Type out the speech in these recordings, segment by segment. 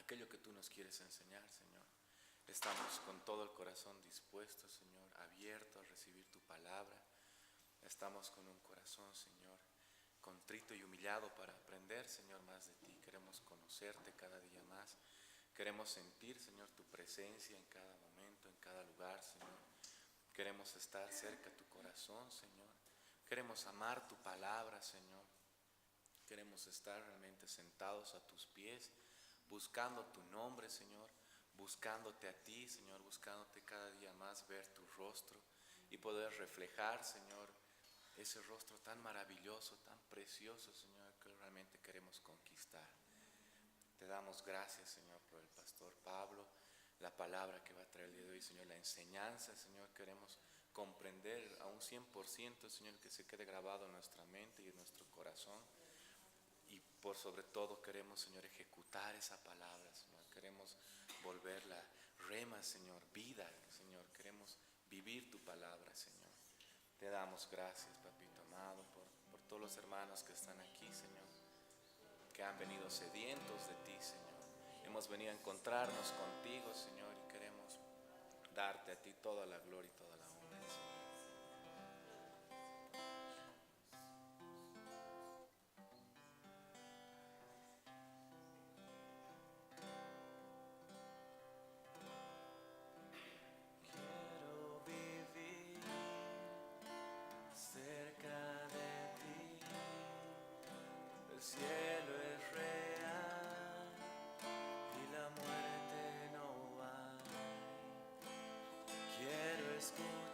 aquello que tú nos quieres enseñar, Señor. Estamos con todo el corazón dispuesto, Señor, abierto a recibir tu palabra. Estamos con un corazón, Señor, contrito y humillado para aprender, Señor, más de ti. Queremos conocerte cada día más. Queremos sentir, Señor, tu presencia en cada momento, en cada lugar, Señor. Queremos estar cerca de tu corazón, Señor. Queremos amar tu palabra, Señor. Queremos estar realmente sentados a tus pies, buscando tu nombre, Señor, buscándote a ti, Señor, buscándote cada día más, ver tu rostro y poder reflejar, Señor, ese rostro tan maravilloso, tan precioso, Señor, que realmente queremos conquistar. Te damos gracias, Señor, por el pastor Pablo, la palabra que va a traer el día de hoy, Señor, la enseñanza, Señor, queremos comprender a un 100%, Señor, que se quede grabado en nuestra mente y en nuestro corazón. Y por sobre todo queremos, Señor, ejecutar esa palabra, Señor. Queremos volverla rema, Señor, vida, Señor. Queremos vivir tu palabra, Señor. Te damos gracias, papito amado, por todos los hermanos que están aquí, Señor, que han venido sedientos de ti, Señor. Hemos venido a encontrarnos contigo, Señor, y queremos darte a ti toda la gloria y toda la honra, Señor. Quiero vivir cerca de ti, el cielo es real y la muerte no hay. Quiero escuchar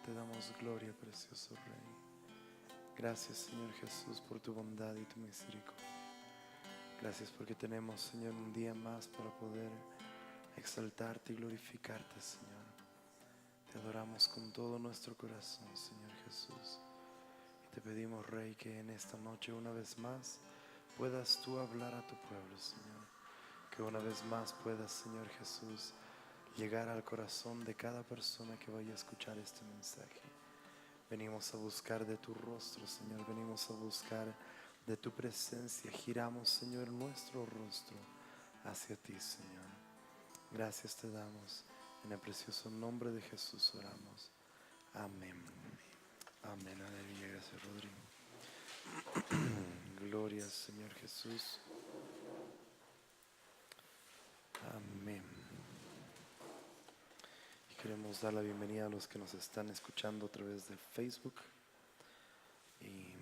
te damos gloria, precioso Rey. Gracias, Señor Jesús, por tu bondad y tu misericordia. Gracias porque tenemos, Señor, un día más para poder exaltarte y glorificarte, Señor. Te adoramos con todo nuestro corazón, Señor Jesús. Y te pedimos, Rey, que en esta noche una vez más puedas tú hablar a tu pueblo, Señor. Que una vez más puedas, Señor Jesús, llegar al corazón de cada persona que vaya a escuchar este mensaje. Venimos a buscar de tu rostro, Señor. Venimos a buscar de tu presencia. Giramos, Señor, nuestro rostro hacia ti, Señor. Gracias te damos. En el precioso nombre de Jesús oramos. Amén. Amén. Aleluya. Gracias, Rodrigo. Gloria al Señor Jesús. Amén. Y queremos dar la bienvenida a los que nos están escuchando a través de Facebook. Y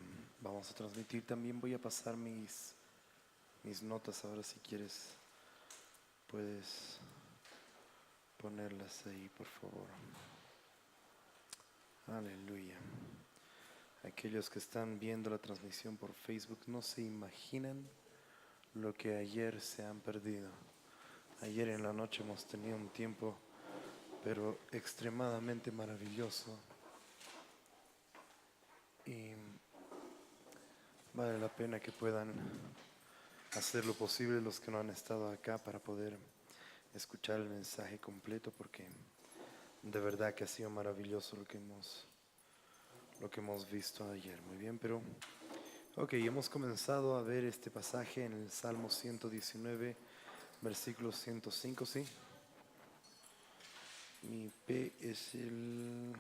vamos a transmitir también. Voy a pasar mis notas ahora. Si quieres puedes ponerlas ahí, por favor. Aleluya. Aquellos que están viendo la transmisión por Facebook no se imaginan lo que ayer se han perdido. Ayer en la noche hemos tenido un tiempo pero extremadamente maravilloso, y vale la pena que puedan hacer lo posible los que no han estado acá para poder escuchar el mensaje completo, porque de verdad que ha sido maravilloso lo que hemos visto ayer. Muy bien, pero ok, hemos comenzado a ver este pasaje en el Salmo 119, versículo 105, ¿sí? Mi P es el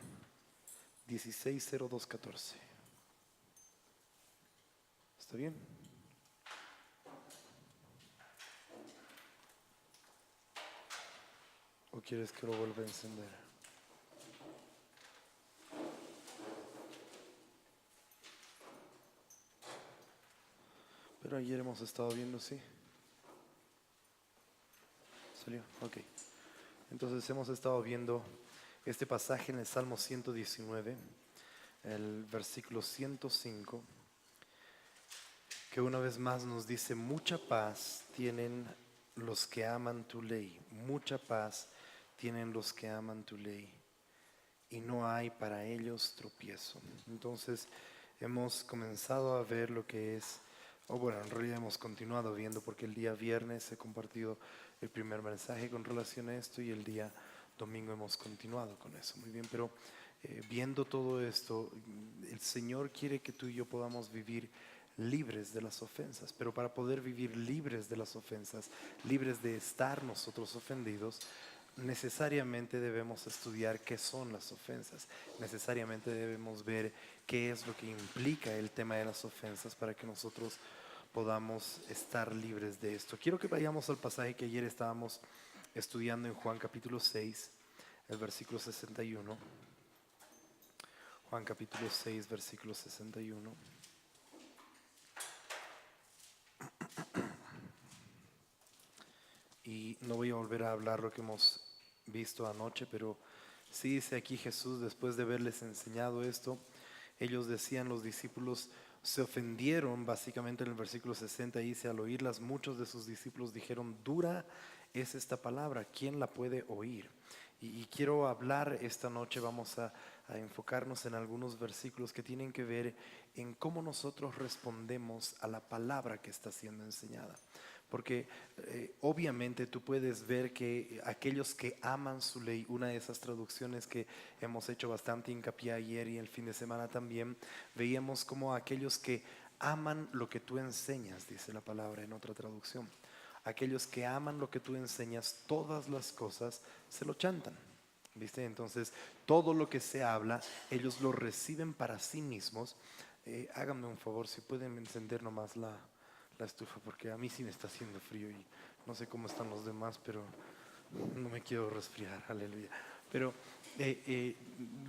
160214. ¿Está bien? ¿O quieres que lo vuelva a encender? Pero ayer hemos estado viendo, ¿sí? ¿Salió? Ok. Entonces hemos estado viendo este pasaje en el Salmo 119, el versículo 105, que una vez más nos dice: mucha paz tienen los que aman tu ley, mucha paz tienen los que aman tu ley, y no hay para ellos tropiezo. Entonces hemos comenzado a ver lo que es, o bueno, en realidad hemos continuado viendo, porque el día viernes he compartido el primer mensaje con relación a esto y el día domingo hemos continuado con eso. Muy bien, pero viendo todo esto, el Señor quiere que tú y yo podamos vivir libres de las ofensas, pero para poder vivir libres de las ofensas, libres de estar nosotros ofendidos, necesariamente debemos estudiar qué son las ofensas, necesariamente debemos ver qué es lo que implica el tema de las ofensas para que nosotros podamos estar libres de esto. Quiero que vayamos al pasaje que ayer estábamos estudiando en Juan capítulo 6, el versículo 61. Juan capítulo 6, versículo 61. Y no voy a volver a hablar lo que hemos visto anoche, pero sí dice aquí Jesús, después de haberles enseñado esto, ellos decían, los discípulos se ofendieron, básicamente en el versículo 60 dice: al oírlas muchos de sus discípulos dijeron: dura es esta palabra, ¿quién la puede oír? Y quiero hablar esta noche, vamos a enfocarnos en algunos versículos que tienen que ver en cómo nosotros respondemos a la palabra que está siendo enseñada. Porque obviamente tú puedes ver que aquellos que aman su ley, una de esas traducciones que hemos hecho bastante hincapié ayer y el fin de semana también, veíamos como aquellos que aman lo que tú enseñas, dice la palabra en otra traducción. Aquellos que aman lo que tú enseñas, todas las cosas se lo chantan. ¿Viste? Entonces, todo lo que se habla, ellos lo reciben para sí mismos. Háganme un favor, si pueden encender nomás la estufa, porque a mí sí me está haciendo frío y no sé cómo están los demás, pero no me quiero resfriar, aleluya. Pero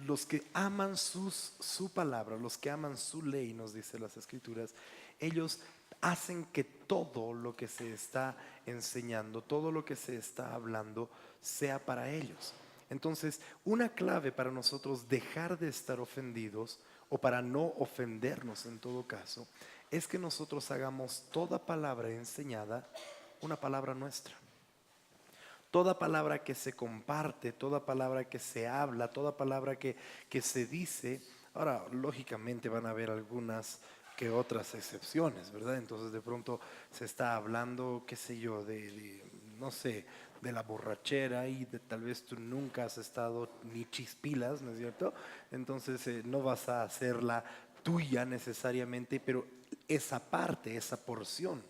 los que aman su palabra, los que aman su ley, nos dice las Escrituras, ellos hacen que todo lo que se está enseñando, todo lo que se está hablando, sea para ellos. Entonces, una clave para nosotros dejar de estar ofendidos o para no ofendernos en todo caso, es que nosotros hagamos toda palabra enseñada una palabra nuestra. Toda palabra que se comparte, toda palabra que se habla, toda palabra que se dice. Ahora, lógicamente van a haber algunas que otras excepciones, ¿verdad? Entonces de pronto se está hablando, qué sé yo, no sé, de la borrachera y tal vez tú nunca has estado ni chispilas, ¿no es cierto? Entonces no vas a hacerla tuya necesariamente, pero esa parte, esa porción,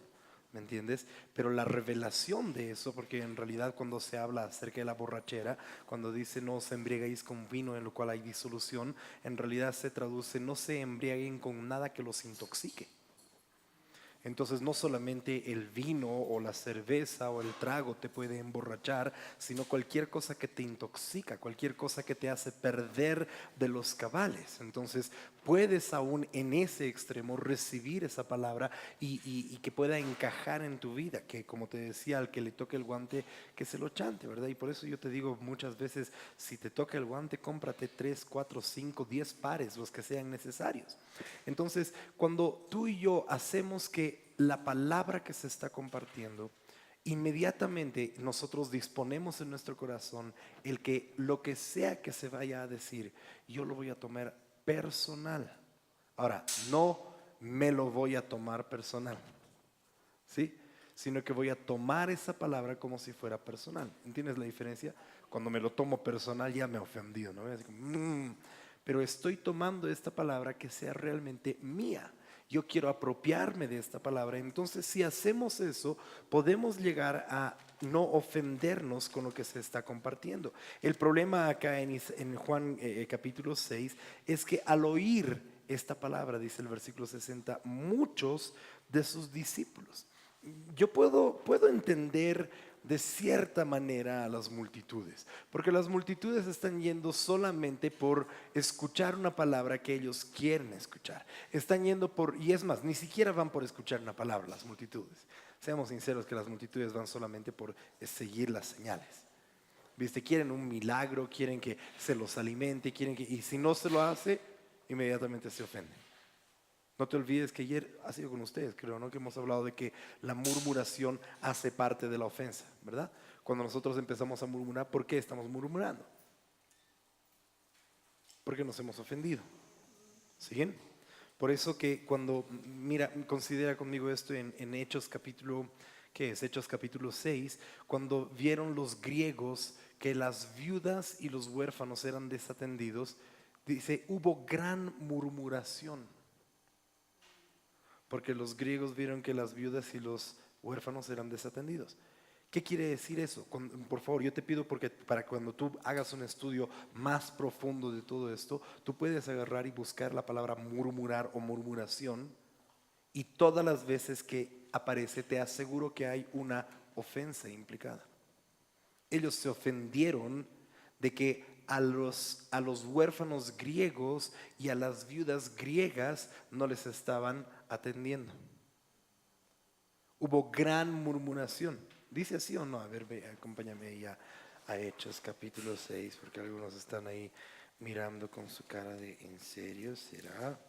¿me entiendes? Pero la revelación de eso, porque en realidad cuando se habla acerca de la borrachera, cuando dice no os embriaguéis con vino en lo cual hay disolución, en realidad se traduce no se embriaguen con nada que los intoxique. Entonces no solamente el vino o la cerveza o el trago te puede emborrachar, sino cualquier cosa que te intoxica, cualquier cosa que te hace perder de los cabales. Entonces puedes aún en ese extremo recibir esa palabra y que pueda encajar en tu vida, que como te decía, al que le toque el guante, que se lo chante, ¿verdad? Y por eso yo te digo muchas veces, si te toca el guante, cómprate 3, 4, 5, 10 pares, los que sean necesarios. Entonces, cuando tú y yo hacemos que la palabra que se está compartiendo, inmediatamente nosotros disponemos en nuestro corazón el que lo que sea que se vaya a decir, yo lo voy a tomar personal. Ahora, no me lo voy a tomar personal, ¿sí? Sino que voy a tomar esa palabra como si fuera personal. ¿Entiendes la diferencia? Cuando me lo tomo personal ya me he ofendido, ¿no? Así como, pero estoy tomando esta palabra que sea realmente mía. Yo quiero apropiarme de esta palabra. Entonces, si hacemos eso, podemos llegar a no ofendernos con lo que se está compartiendo. El problema acá en Juan capítulo 6 es que al oír esta palabra, dice el versículo 60, muchos de sus discípulos. Yo puedo entender de cierta manera a las multitudes, porque las multitudes están yendo solamente por escuchar una palabra que ellos quieren escuchar. Están yendo y es más, ni siquiera van por escuchar una palabra las multitudes. Seamos sinceros que las multitudes van solamente por seguir las señales. ¿Viste? Quieren un milagro, quieren que se los alimente, y si no se lo hace, inmediatamente se ofenden. No te olvides que ayer ha sido con ustedes, creo, ¿no? Que hemos hablado de que la murmuración hace parte de la ofensa, ¿verdad? Cuando nosotros empezamos a murmurar, ¿por qué estamos murmurando? Porque nos hemos ofendido. ¿Siguen? Por eso que cuando, mira, considera conmigo esto en Hechos capítulo, ¿qué es? Hechos capítulo 6, cuando vieron los griegos que las viudas y los huérfanos eran desatendidos, dice, hubo gran murmuración. Porque los griegos vieron que las viudas y los huérfanos eran desatendidos. ¿Qué quiere decir eso? Por favor, yo te pido porque para cuando tú hagas un estudio más profundo de todo esto, tú puedes agarrar y buscar la palabra murmurar o murmuración y todas las veces que aparece te aseguro que hay una ofensa implicada. Ellos se ofendieron de que a los huérfanos griegos y a las viudas griegas no les estaban atendiendo. Hubo gran murmuración. ¿Dice así o no? A ver, ve, acompáñame ahí a Hechos capítulo 6, porque algunos están ahí mirando con su cara de ¿en serio será?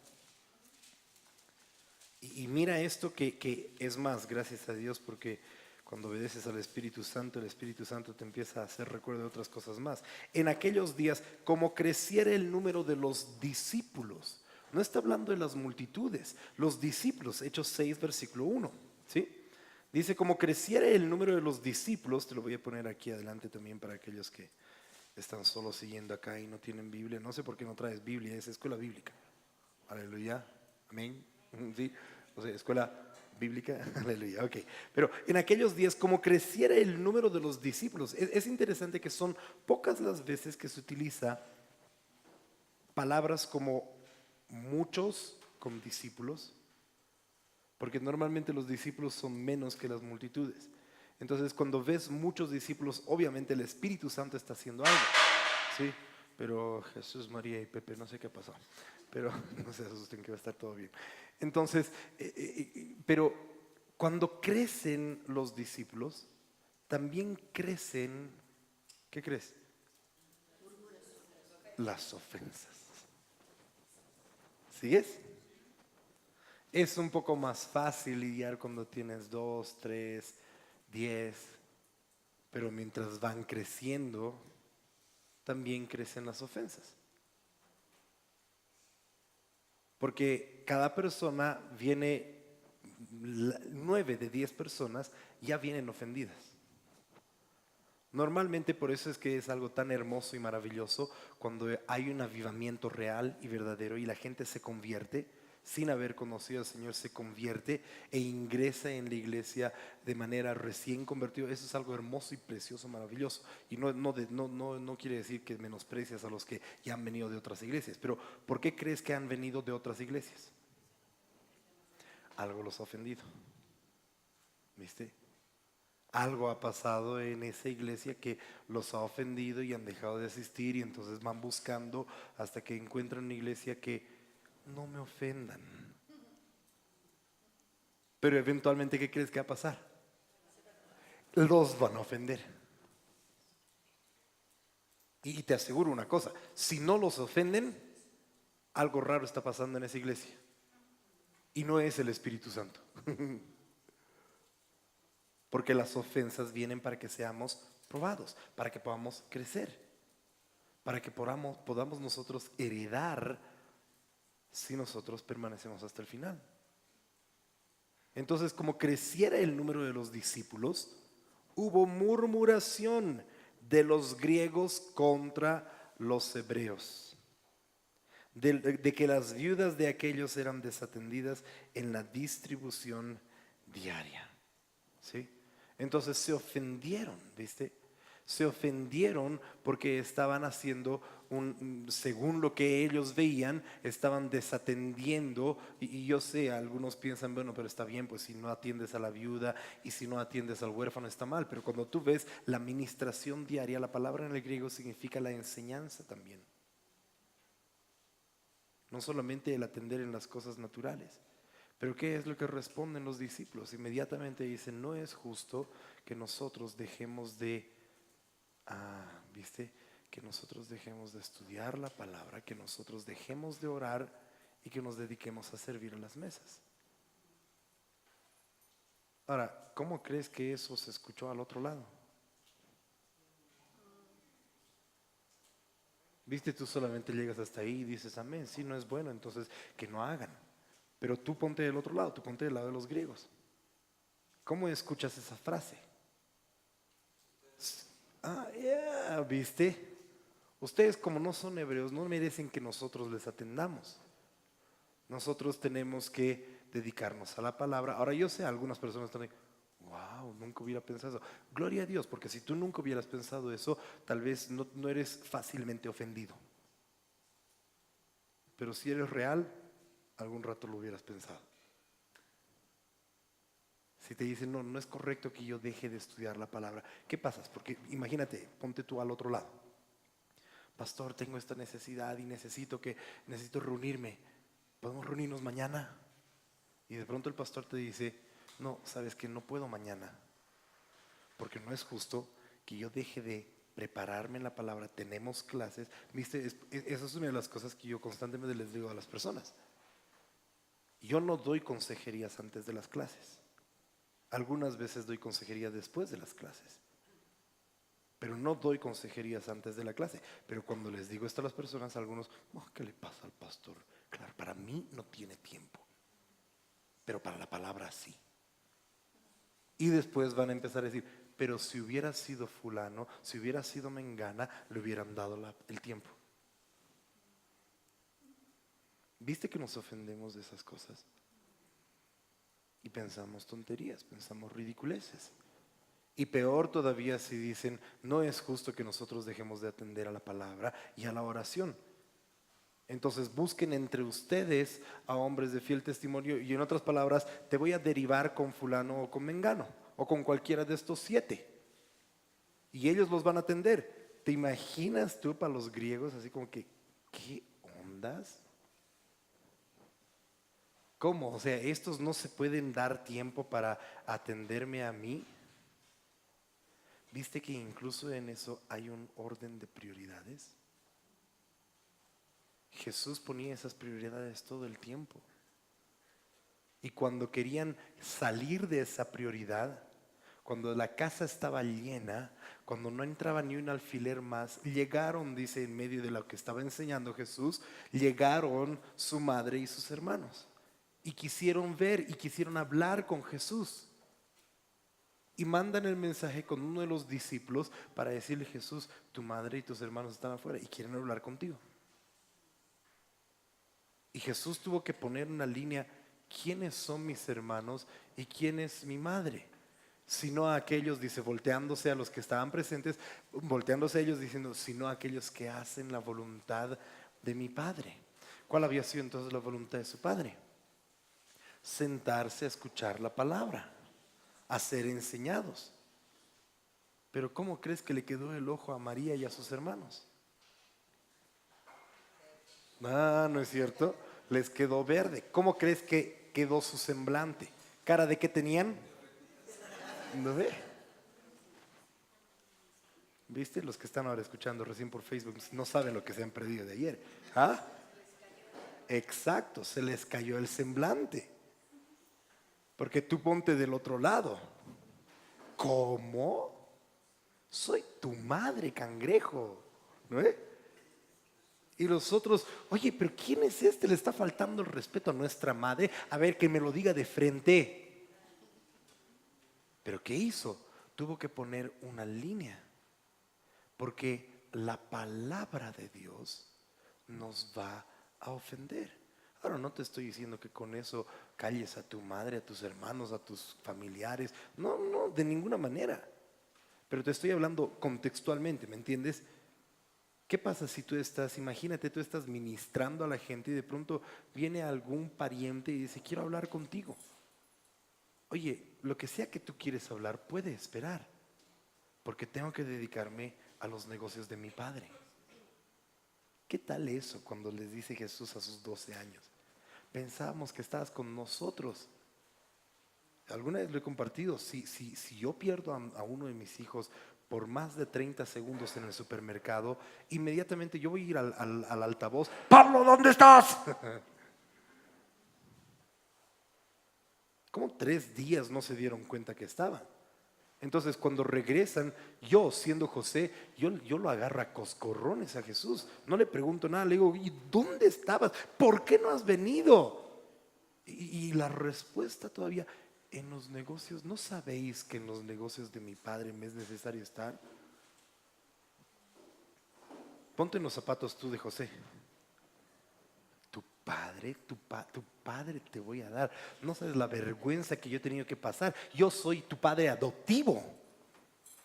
Y mira esto que es más, gracias a Dios, porque cuando obedeces al Espíritu Santo, el Espíritu Santo te empieza a hacer recuerdo de otras cosas más. En aquellos días, como creciera el número de los discípulos, no está hablando de las multitudes, los discípulos, Hechos 6, versículo 1, ¿sí? Dice, como creciera el número de los discípulos, te lo voy a poner aquí adelante también para aquellos que están solo siguiendo acá y no tienen Biblia. No sé por qué no traes Biblia, es escuela bíblica. Aleluya, amén. ¿Sí? O sea, escuela bíblica, aleluya, ok. Pero en aquellos días, como creciera el número de los discípulos, es interesante que son pocas las veces que se utiliza palabras como muchos con discípulos, porque normalmente los discípulos son menos que las multitudes. Entonces, cuando ves muchos discípulos, obviamente el Espíritu Santo está haciendo algo, ¿sí? Pero Jesús, María y Pepe, no sé qué pasó, pero no se asusten que va a estar todo bien. Entonces, pero cuando crecen los discípulos, también crecen, ¿qué crees? las ofensas. ¿Sigues? Es un poco más fácil lidiar cuando tienes 2, 3, 10, pero mientras van creciendo, también crecen las ofensas. Porque cada persona viene, 9 de 10 personas ya vienen ofendidas. Normalmente por eso es que es algo tan hermoso y maravilloso cuando hay un avivamiento real y verdadero y la gente se convierte sin haber conocido al Señor, se convierte e ingresa en la iglesia de manera recién convertido. Eso es algo hermoso y precioso, maravilloso. Y no quiere decir que menosprecias a los que ya han venido de otras iglesias. Pero ¿por qué crees que han venido de otras iglesias? Algo los ha ofendido. ¿Viste? Algo ha pasado en esa iglesia que los ha ofendido y han dejado de asistir y entonces van buscando hasta que encuentran una iglesia que no me ofendan. Pero eventualmente, ¿qué crees que va a pasar? Los van a ofender. Y te aseguro una cosa, si no los ofenden, algo raro está pasando en esa iglesia. Y no es el Espíritu Santo. Porque las ofensas vienen para que seamos probados, para que podamos crecer, para que podamos nosotros heredar si nosotros permanecemos hasta el final. Entonces, como creciera el número de los discípulos, hubo murmuración de los griegos contra los hebreos, de que las viudas de aquellos eran desatendidas en la distribución diaria. ¿Sí? Entonces se ofendieron, ¿viste? Se ofendieron porque estaban haciendo según lo que ellos veían, estaban desatendiendo. Y yo sé, algunos piensan, bueno, pero está bien, pues si no atiendes a la viuda y si no atiendes al huérfano está mal. Pero cuando tú ves la ministración diaria, la palabra en el griego significa la enseñanza también. No solamente el atender en las cosas naturales. Pero ¿qué es lo que responden los discípulos? Inmediatamente dicen, no es justo que nosotros dejemos de, ¿viste? Que nosotros dejemos de estudiar la palabra, que nosotros dejemos de orar y que nos dediquemos a servir a las mesas. Ahora, ¿cómo crees que eso se escuchó al otro lado? ¿Viste? Tú solamente llegas hasta ahí y dices, amén, sí, no es bueno, entonces que no hagan. Pero tú ponte del otro lado, tú ponte del lado de los griegos. ¿Cómo escuchas esa frase? ¿Viste? Ustedes como no son hebreos no merecen que nosotros les atendamos. Nosotros tenemos que dedicarnos a la palabra. Ahora yo sé, algunas personas están wow, nunca hubiera pensado eso. Gloria a Dios, porque si tú nunca hubieras pensado eso, tal vez no eres fácilmente ofendido. Pero si eres real, algún rato lo hubieras pensado. Si te dicen, no es correcto que yo deje de estudiar la palabra, ¿qué pasa? Porque imagínate, ponte tú al otro lado. Pastor, tengo esta necesidad y necesito reunirme. ¿Podemos reunirnos mañana? Y de pronto el pastor te dice, no, sabes que no puedo mañana, porque no es justo que yo deje de prepararme en la palabra. Tenemos clases, ¿viste? Esa es una de las cosas que yo constantemente les digo a las personas. Yo no doy consejerías antes de las clases. Algunas veces doy consejería después de las clases. Pero no doy consejerías antes de la clase. Pero cuando les digo esto a las personas, algunos, ¿qué le pasa al pastor? Claro, para mí no tiene tiempo. Pero para la palabra sí. Y después van a empezar a decir, pero si hubiera sido fulano, si hubiera sido mengana, le hubieran dado el tiempo. ¿Viste que nos ofendemos de esas cosas? Y pensamos tonterías, pensamos ridiculeces. Y peor todavía si dicen, no es justo que nosotros dejemos de atender a la palabra y a la oración. Entonces busquen entre ustedes a hombres de fiel testimonio y en otras palabras, te voy a derivar con fulano o con mengano o con cualquiera de estos 7. Y ellos los van a atender. ¿Te imaginas tú para los griegos así como que, qué ondas? ¿Cómo? O sea, estos no se pueden dar tiempo para atenderme a mí. ¿Viste que incluso en eso hay un orden de prioridades? Jesús ponía esas prioridades todo el tiempo. Y cuando querían salir de esa prioridad, cuando la casa estaba llena, cuando no entraba ni un alfiler más, llegaron, dice, en medio de lo que estaba enseñando Jesús, llegaron su madre y sus hermanos. Y quisieron ver y quisieron hablar con Jesús. Y mandan el mensaje con uno de los discípulos para decirle: Jesús, tu madre y tus hermanos están afuera y quieren hablar contigo. Y Jesús tuvo que poner una línea: ¿quiénes son mis hermanos y quién es mi madre? Sino a aquellos, dice, volteándose a los que estaban presentes, volteándose a ellos diciendo: sino a aquellos que hacen la voluntad de mi Padre. ¿Cuál había sido entonces la voluntad de su Padre? Sentarse a escuchar la palabra, a ser enseñados. Pero ¿cómo crees que le quedó el ojo a María y a sus hermanos? ¿No es cierto? Les quedó verde. ¿Cómo crees que quedó su semblante? ¿Cara de qué tenían? ¿No ve? ¿Viste? Los que están ahora escuchando recién por Facebook no saben lo que se han perdido de ayer. ¿Ah? Exacto, se les cayó el semblante. Porque tú ponte del otro lado. ¿Cómo? Soy tu madre, cangrejo. ¿No ve? Y los otros: oye, pero ¿quién es este? Le está faltando el respeto a nuestra madre. A ver, que me lo diga de frente. ¿Pero qué hizo? Tuvo que poner una línea. Porque la palabra de Dios nos va a ofender. Ahora, no te estoy diciendo que con eso calles a tu madre, a tus hermanos, a tus familiares. No, no, de ninguna manera. Pero te estoy hablando contextualmente, ¿me entiendes? ¿Qué pasa si tú estás, imagínate, tú estás ministrando a la gente y de pronto viene algún pariente y dice: quiero hablar contigo? Oye, lo que sea que tú quieres hablar puede esperar, porque tengo que dedicarme a los negocios de mi Padre. ¿Qué tal eso cuando les dice Jesús a sus 12 años? Pensábamos que estabas con nosotros. Alguna vez lo he compartido. Si yo pierdo a uno de mis hijos por más de 30 segundos en el supermercado, inmediatamente yo voy a ir al altavoz: Pablo, ¿dónde estás? ¿Cómo 3 días no se dieron cuenta que estaba? Entonces, cuando regresan, yo siendo José, yo lo agarro a coscorrones a Jesús. No le pregunto nada, le digo: ¿y dónde estabas? ¿Por qué no has venido? Y la respuesta todavía: en los negocios. ¿No sabéis que en los negocios de mi Padre me es necesario estar? Ponte en los zapatos tú de José. Tu padre te voy a dar. No sabes la vergüenza que yo he tenido que pasar. Yo soy tu padre adoptivo.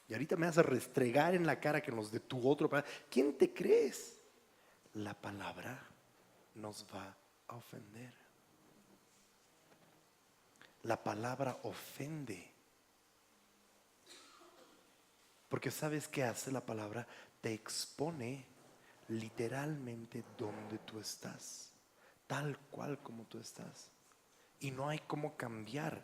Y ahorita me vas a restregar en la cara que los de tu otro padre. ¿Quién te crees? La palabra nos va a ofender. La palabra ofende. Porque ¿sabes qué hace la palabra? Te expone literalmente donde tú estás, tal cual como tú estás. Y no hay cómo cambiar.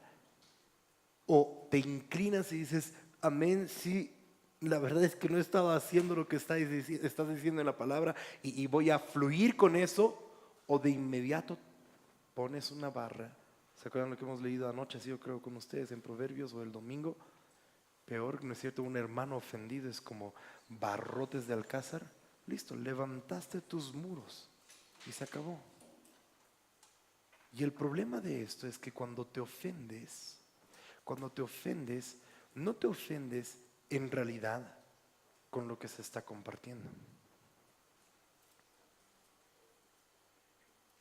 O te inclinas y dices: amén, sí, la verdad es que no estaba haciendo lo que estás diciendo en la palabra y voy a fluir con eso. O de inmediato pones una barra. ¿Se acuerdan lo que hemos leído anoche? Sí, yo creo con ustedes en Proverbios o el domingo. Peor, ¿no es cierto? Un hermano ofendido es como barrotes de alcázar. Listo, levantaste tus muros y se acabó. Y el problema de esto es que cuando te ofendes, no te ofendes en realidad con lo que se está compartiendo.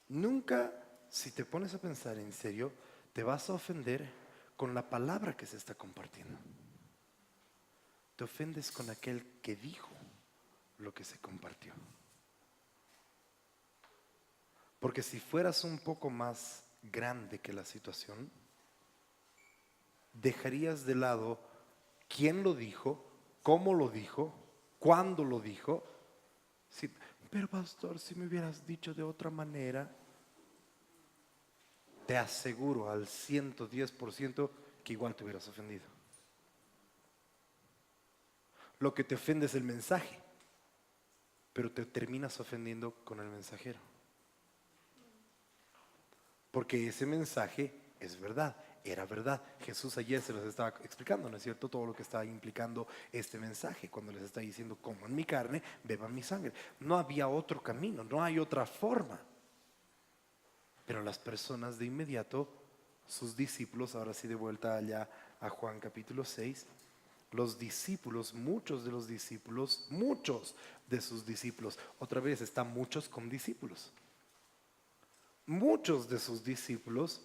Nunca, si te pones a pensar en serio, te vas a ofender con la palabra que se está compartiendo. Te ofendes con aquel que dijo lo que se compartió. Porque si fueras un poco más grande que la situación, dejarías de lado quién lo dijo, cómo lo dijo, cuándo lo dijo. Sí, pero pastor, si me hubieras dicho de otra manera, te aseguro al 110% que igual te hubieras ofendido. Lo que te ofende es el mensaje, pero te terminas ofendiendo con el mensajero. porque ese mensaje es verdad, era verdad. Jesús ayer se los estaba explicando, ¿no es cierto? Todo lo que está implicando este mensaje, cuando les está diciendo: coman mi carne, beban mi sangre. No había otro camino, no hay otra forma. Pero las personas de inmediato, sus discípulos, ahora sí de vuelta allá a Juan capítulo 6, los discípulos, muchos de sus discípulos, otra vez está muchos con discípulos. Muchos de sus discípulos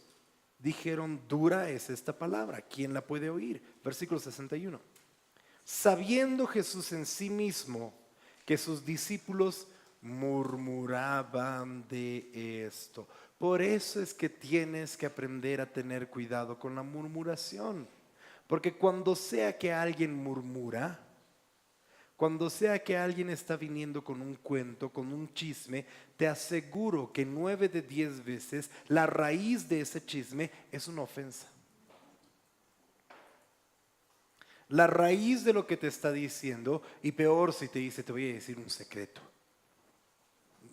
dijeron: dura es esta palabra, ¿quién la puede oír? Versículo 61. Sabiendo Jesús en sí mismo que sus discípulos murmuraban de esto. Por eso es que tienes que aprender a tener cuidado con la murmuración. Porque cuando sea que alguien murmura, cuando sea que alguien está viniendo con un cuento, con un chisme, te aseguro que 9 de 10 veces la raíz de ese chisme es una ofensa. La raíz de lo que te está diciendo, y peor si te dice: te voy a decir un secreto.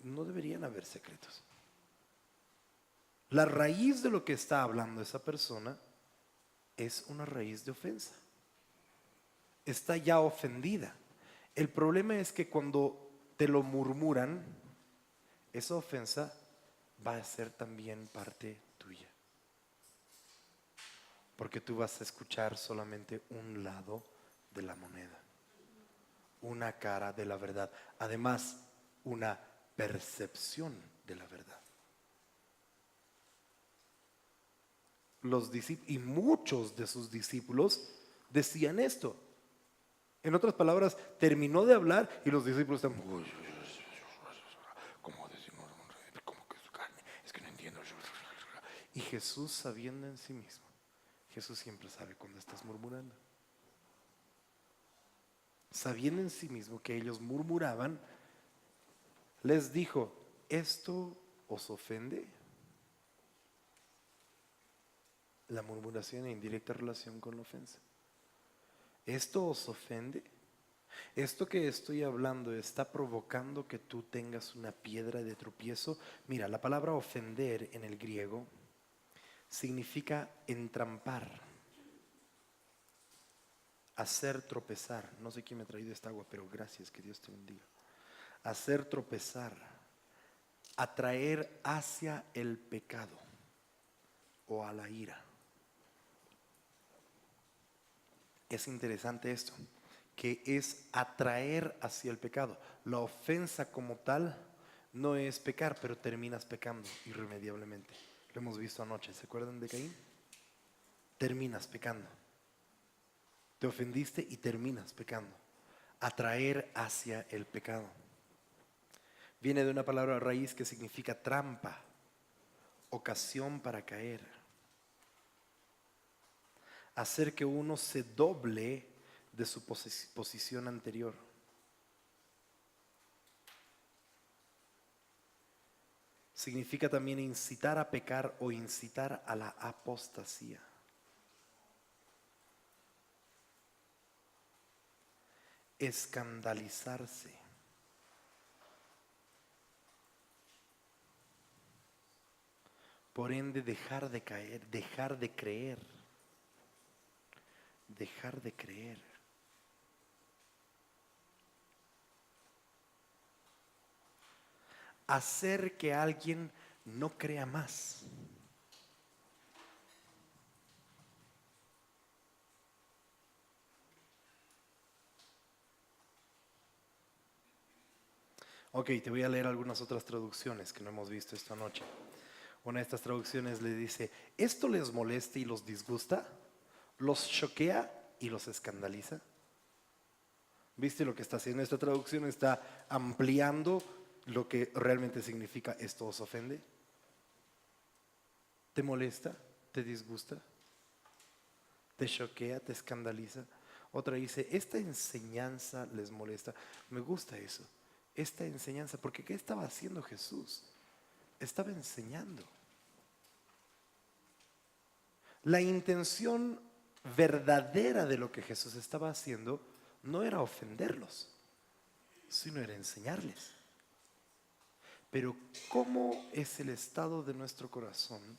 No deberían haber secretos. La raíz de lo que está hablando esa persona es una raíz de ofensa. Está ya ofendida. El problema es que cuando te lo murmuran, esa ofensa va a ser también parte tuya. Porque tú vas a escuchar solamente un lado de la moneda, una cara de la verdad, además una percepción de la verdad. Y muchos de sus discípulos decían esto. En otras palabras, terminó de hablar y los discípulos están: ¿cómo decimos? ¿Cómo que su carne? Es que no entiendo. Y Jesús, sabiendo en sí mismo, Jesús siempre sabe cuando estás murmurando. Sabiendo en sí mismo que ellos murmuraban, les dijo: ¿esto os ofende? La murmuración en directa relación con la ofensa. ¿Esto os ofende? ¿Esto que estoy hablando está provocando que tú tengas una piedra de tropiezo? Mira, la palabra ofender en el griego significa entrampar, hacer tropezar. No sé quién me ha traído esta agua, pero gracias, que Dios te bendiga. Hacer tropezar, atraer hacia el pecado o a la ira. Es interesante esto, que es atraer hacia el pecado. La ofensa como tal no es pecar, pero terminas pecando irremediablemente. Lo hemos visto anoche, ¿se acuerdan de Caín? Terminas pecando. Te ofendiste y terminas pecando. Atraer hacia el pecado. Viene de una palabra raíz que significa trampa, ocasión para caer. Hacer que uno se doble de su posición anterior. Significa también incitar a pecar o incitar a la apostasía. Escandalizarse. Por ende, dejar de caer, dejar de creer. Dejar de creer. Hacer que alguien no crea más. Ok, te voy a leer algunas otras traducciones que no hemos visto esta noche. Una de estas traducciones le dice: ¿esto les molesta y los disgusta? ¿Los choquea y los escandaliza? ¿Viste lo que está haciendo? Esta traducción está ampliando lo que realmente significa esto os ofende. ¿Te molesta? ¿Te disgusta? ¿Te choquea? ¿Te escandaliza? Otra dice: esta enseñanza les molesta. Me gusta eso. Esta enseñanza, porque ¿qué estaba haciendo Jesús? Estaba enseñando. La intención verdadera de lo que Jesús estaba haciendo no era ofenderlos, sino era enseñarles. Pero ¿cómo es el estado de nuestro corazón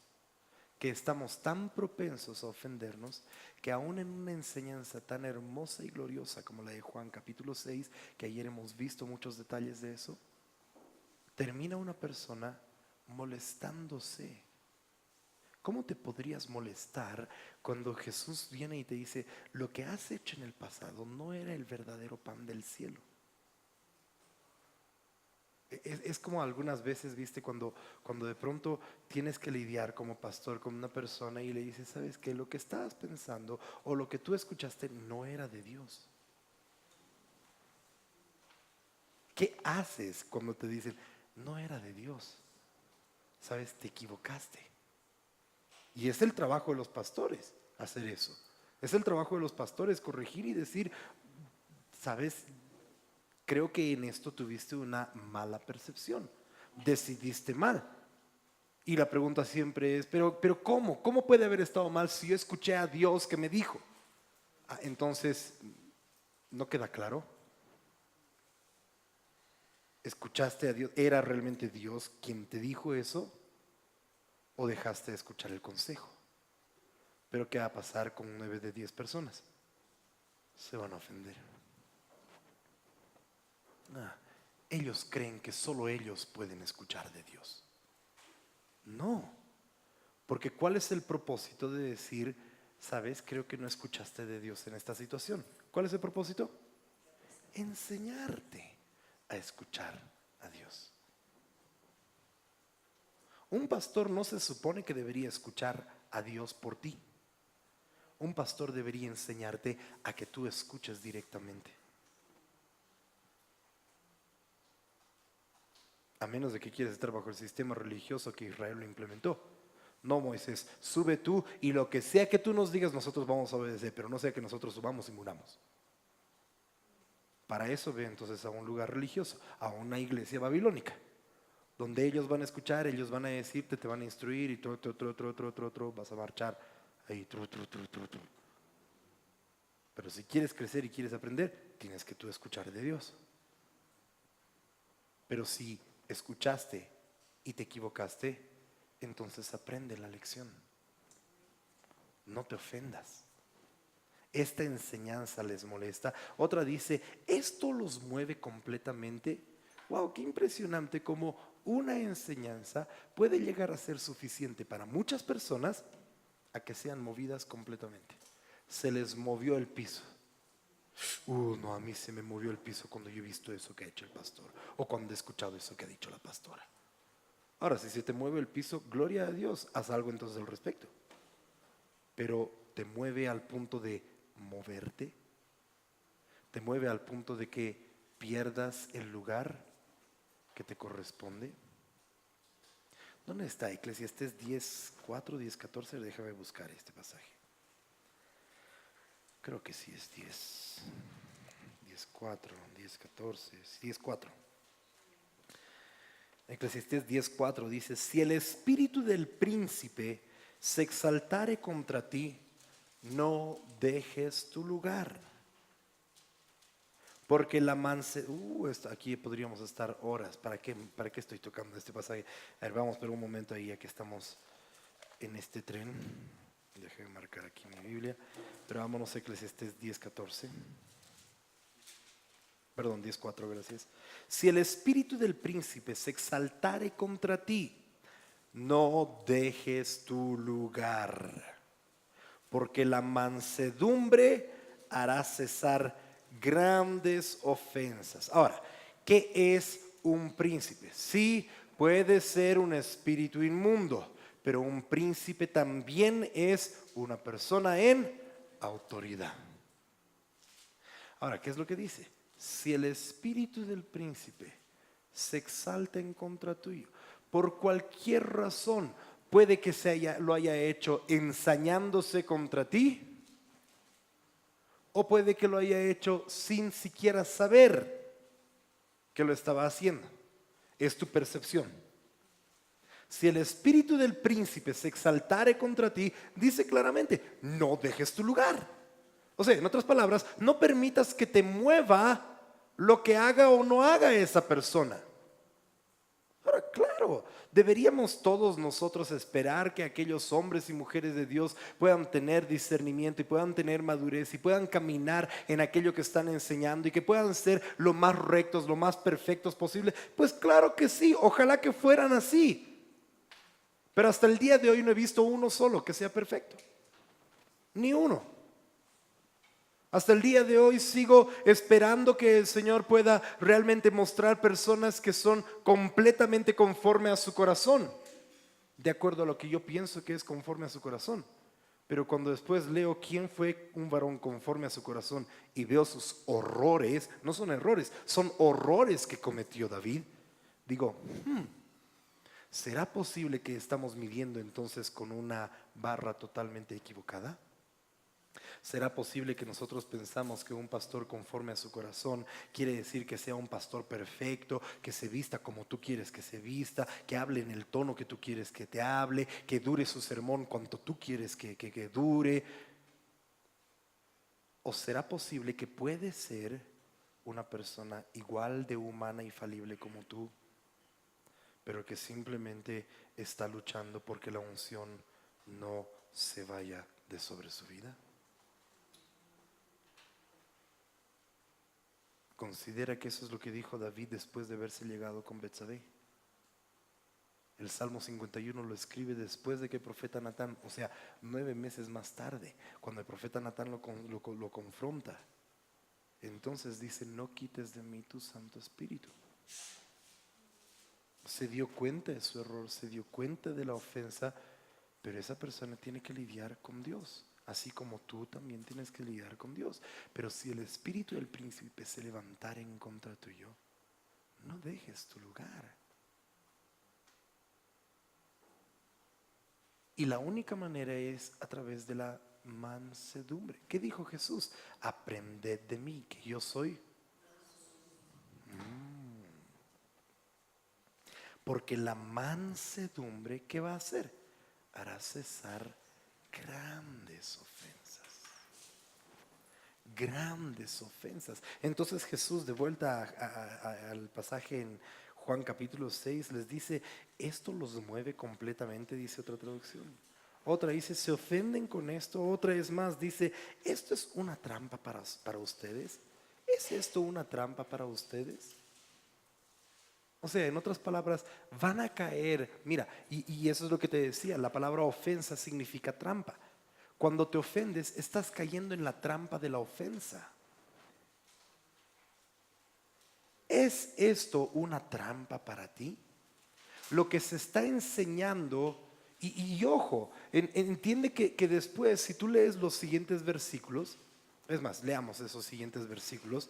que estamos tan propensos a ofendernos que aún en una enseñanza tan hermosa y gloriosa como la de Juan capítulo 6, que ayer hemos visto muchos detalles de eso, termina una persona molestándose? ¿Cómo te podrías molestar cuando Jesús viene y te dice, lo que has hecho en el pasado no era el verdadero pan del cielo? Es como algunas veces, viste, cuando de pronto tienes que lidiar como pastor con una persona y le dices, ¿sabes qué? Lo que estabas pensando o lo que tú escuchaste no era de Dios. ¿Qué haces cuando te dicen, no era de Dios? ¿Sabes? Te equivocaste. Y es el trabajo de los pastores hacer eso. Es el trabajo de los pastores corregir y decir, ¿sabes? Creo que en esto tuviste una mala percepción. Decidiste mal. Y la pregunta siempre es, pero ¿cómo? ¿Cómo puede haber estado mal si yo escuché a Dios que me dijo? Entonces, ¿no queda claro? ¿Escuchaste a Dios? ¿Era realmente Dios quien te dijo eso? ¿O dejaste de escuchar el consejo? Pero ¿qué va a pasar con 9 de 10 personas? Se van a ofender. Ellos creen que solo ellos pueden escuchar de Dios. No, porque ¿cuál es el propósito de decir, sabes, creo que no escuchaste de Dios en esta situación? ¿Cuál es el propósito? Enseñarte a escuchar a Dios. Un pastor no se supone que debería escuchar a Dios por ti. Un pastor debería enseñarte a que tú escuches directamente. A menos de que quieras estar bajo el sistema religioso que Israel lo implementó. No, Moisés, sube tú y lo que sea que tú nos digas nosotros vamos a obedecer, pero no sea que nosotros subamos y muramos. Para eso ve entonces a un lugar religioso, a una iglesia babilónica, donde ellos van a escuchar, ellos van a decirte, te van a instruir y vas a marchar ahí. Pero si quieres crecer y quieres aprender, tienes que tú escuchar de Dios. Pero si escuchaste y te equivocaste, entonces aprende la lección. No te ofendas. Esta enseñanza les molesta. Otra dice, esto los mueve completamente. Wow, qué impresionante cómo una enseñanza puede llegar a ser suficiente para muchas personas a que sean movidas completamente. Se les movió el piso. No, a mí se me movió el piso cuando yo he visto eso que ha hecho el pastor o cuando he escuchado eso que ha dicho la pastora. Ahora, si se te mueve el piso, gloria a Dios, haz algo entonces al respecto. Pero te mueve al punto de moverte, te mueve al punto de que pierdas el lugar que te corresponde. ¿Dónde está Eclesiastés 10:4, 10:14? Déjame buscar este pasaje. Creo que sí es 10:4, 10:14, 10:4. Eclesiastés 10:4 dice, si el espíritu del príncipe se exaltare contra ti, no dejes tu lugar. Porque la aquí podríamos estar horas. ¿Para qué estoy tocando este pasaje? A ver, vamos por un momento ahí, ya que estamos en este tren. Déjame marcar aquí mi Biblia. Pero vámonos a Eclesiastés 10:14. Perdón, 10:4, gracias. Si el espíritu del príncipe se exaltare contra ti, no dejes tu lugar, porque la mansedumbre hará cesar grandes ofensas. Ahora, ¿qué es un príncipe? Sí, puede ser un espíritu inmundo, pero un príncipe también es una persona en autoridad. Ahora, ¿qué es lo que dice? Si el espíritu del príncipe se exalta en contra tuyo, por cualquier razón, puede que lo haya hecho ensañándose contra ti, o puede que lo haya hecho sin siquiera saber que lo estaba haciendo. Es tu percepción. Si el espíritu del príncipe se exaltare contra ti, dice claramente, no dejes tu lugar. O sea, en otras palabras, no permitas que te mueva lo que haga o no haga esa persona. Ahora, ¿Deberíamos todos nosotros esperar que aquellos hombres y mujeres de Dios puedan tener discernimiento y puedan tener madurez y puedan caminar en aquello que están enseñando y que puedan ser lo más rectos, lo más perfectos posible? Pues claro que sí, ojalá que fueran así. Pero hasta el día de hoy no he visto uno solo que sea perfecto. Ni uno. Hasta el día de hoy sigo esperando que el Señor pueda realmente mostrar personas que son completamente conforme a su corazón, de acuerdo a lo que yo pienso que es conforme a su corazón. Pero cuando después leo quién fue un varón conforme a su corazón y veo sus horrores, no son errores, son horrores que cometió David, digo, ¿será posible que estamos midiendo entonces con una barra totalmente equivocada? ¿Será posible que nosotros pensamos que un pastor conforme a su corazón quiere decir que sea un pastor perfecto, que se vista como tú quieres que se vista, que hable en el tono que tú quieres que te hable, que dure su sermón cuanto tú quieres que dure? ¿O será posible que puede ser una persona igual de humana y falible como tú, pero que simplemente está luchando porque la unción no se vaya de sobre su vida? Considera que eso es lo que dijo David después de haberse llegado con Betsabé. El Salmo 51 lo escribe después de que el profeta Natán, o sea, 9 meses más tarde, cuando el profeta Natán lo confronta. Entonces dice, no quites de mí tu Santo Espíritu. Se dio cuenta de su error, se dio cuenta de la ofensa, pero esa persona tiene que lidiar con Dios. Así como tú también tienes que lidiar con Dios. Pero si el espíritu del príncipe se levantara en contra tuyo, no dejes tu lugar. Y la única manera es a través de la mansedumbre. ¿Qué dijo Jesús? Aprended de mí, que yo soy. Porque la mansedumbre, ¿qué va a hacer? Hará cesar grandes ofensas. Grandes ofensas. Entonces Jesús, de vuelta al pasaje en Juan capítulo 6, les dice, esto los mueve completamente, dice otra traducción. Otra dice, se ofenden con esto. Otra es más, dice, esto es una trampa para ustedes. ¿Es esto una trampa para ustedes? O sea, en otras palabras, van a caer. Mira, y eso es lo que te decía, la palabra ofensa significa trampa. Cuando te ofendes, estás cayendo en la trampa de la ofensa. ¿Es esto una trampa para ti? Lo que se está enseñando, y ojo, entiende que después, si tú lees los siguientes versículos, es más, leamos esos siguientes versículos,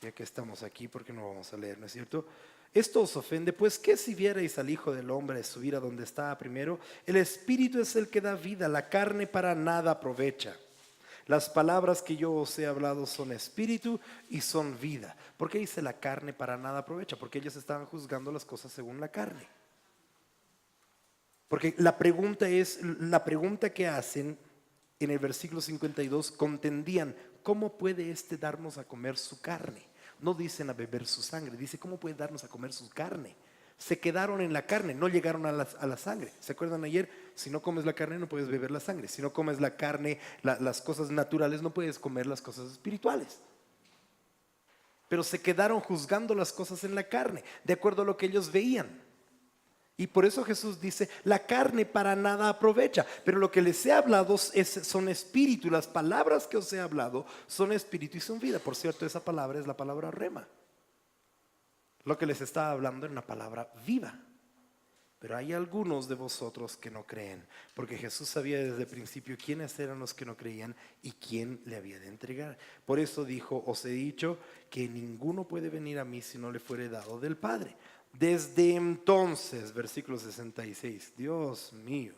ya que estamos aquí, porque no vamos a leer, ¿no es cierto? Esto os ofende, pues ¿qué si vierais al Hijo del Hombre subir a donde estaba primero? El Espíritu es el que da vida, la carne para nada aprovecha. Las palabras que yo os he hablado son espíritu y son vida. ¿Por qué dice la carne para nada aprovecha? Porque ellos estaban juzgando las cosas según la carne. Porque la pregunta que hacen en el versículo 52, contendían, ¿cómo puede este darnos a comer su carne? No dicen a beber su sangre, dice, ¿cómo puede darnos a comer su carne? Se quedaron en la carne, no llegaron a la sangre. ¿Se acuerdan ayer? Si no comes la carne no puedes beber la sangre. Si no comes la carne, las cosas naturales, no puedes comer las cosas espirituales. Pero se quedaron juzgando las cosas en la carne, de acuerdo a lo que ellos veían. Y por eso Jesús dice, la carne para nada aprovecha, pero lo que les he hablado son espíritu, y las palabras que os he hablado son espíritu y son vida. Por cierto, esa palabra es la palabra rema. Lo que les estaba hablando era una palabra viva. Pero hay algunos de vosotros que no creen, porque Jesús sabía desde el principio quiénes eran los que no creían y quién le había de entregar. Por eso dijo, os he dicho que ninguno puede venir a mí si no le fuere dado del Padre. Desde entonces, versículo 66, Dios mío,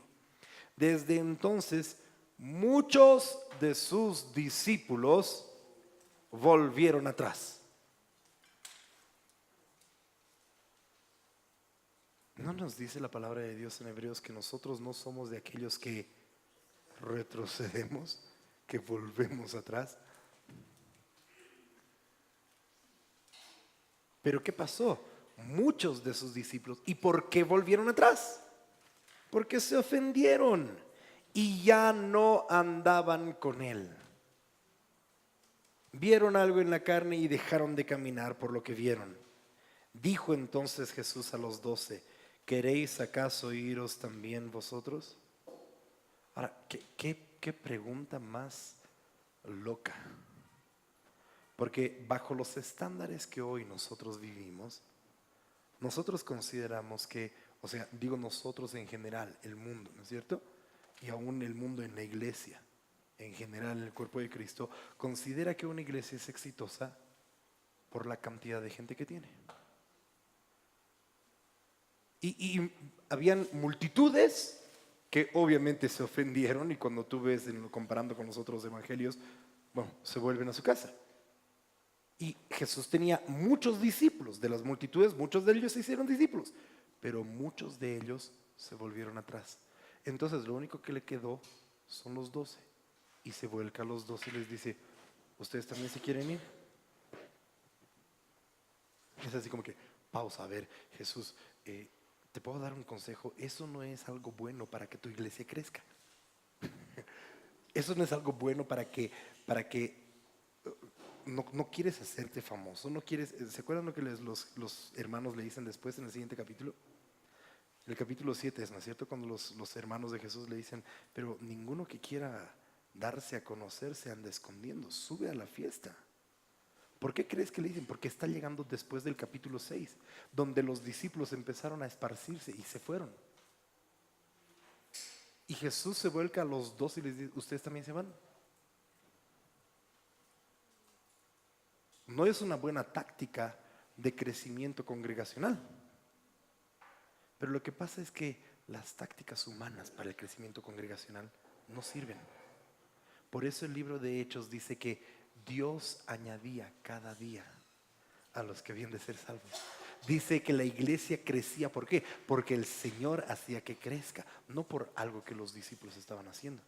desde entonces muchos de sus discípulos volvieron atrás. ¿No nos dice la palabra de Dios en Hebreos que nosotros no somos de aquellos que retrocedemos, que volvemos atrás? Pero ¿qué pasó? muchos de sus discípulos. ¿Y por qué volvieron atrás? Porque se ofendieron y ya no andaban con él. Vieron algo en la carne y dejaron de caminar por lo que vieron. Dijo entonces Jesús a los 12: ¿queréis acaso iros también vosotros? Ahora, ¿qué pregunta más loca? Porque bajo los estándares que hoy nosotros vivimos, nosotros consideramos que, o sea, digo nosotros en general, el mundo, ¿no es cierto? Y aún el mundo en la iglesia, en general el cuerpo de Cristo, considera que una iglesia es exitosa por la cantidad de gente que tiene. Y habían multitudes que obviamente se ofendieron, y cuando tú ves, comparando con los otros evangelios, bueno, se vuelven a su casa. Y Jesús tenía muchos discípulos. De las multitudes, muchos de ellos se hicieron discípulos, pero muchos de ellos se volvieron atrás. Entonces lo único que le quedó son los 12. Y se vuelca a los 12 y les dice: ¿ustedes también se quieren ir? Es así como que, pausa, a ver, Jesús, te puedo dar un consejo. Eso no es algo bueno para que tu iglesia crezca. Eso no es algo bueno para que no quieres hacerte famoso, no quieres. ¿Se acuerdan lo que los hermanos le dicen después en el siguiente capítulo? El capítulo 7 es, ¿no es cierto? Cuando los hermanos de Jesús le dicen: pero ninguno que quiera darse a conocer se anda escondiendo, sube a la fiesta. ¿Por qué crees que le dicen? Porque está llegando después del capítulo 6, donde los discípulos empezaron a esparcirse y se fueron. Y Jesús se vuelca a los 12 y les dice: ¿ustedes también se van? No es una buena táctica de crecimiento congregacional. Pero lo que pasa es que las tácticas humanas para el crecimiento congregacional no sirven. Por eso el libro de Hechos dice que Dios añadía cada día a los que habían de ser salvos. Dice que la iglesia crecía. ¿Por qué? Porque el Señor hacía que crezca, no por algo que los discípulos estaban haciendo.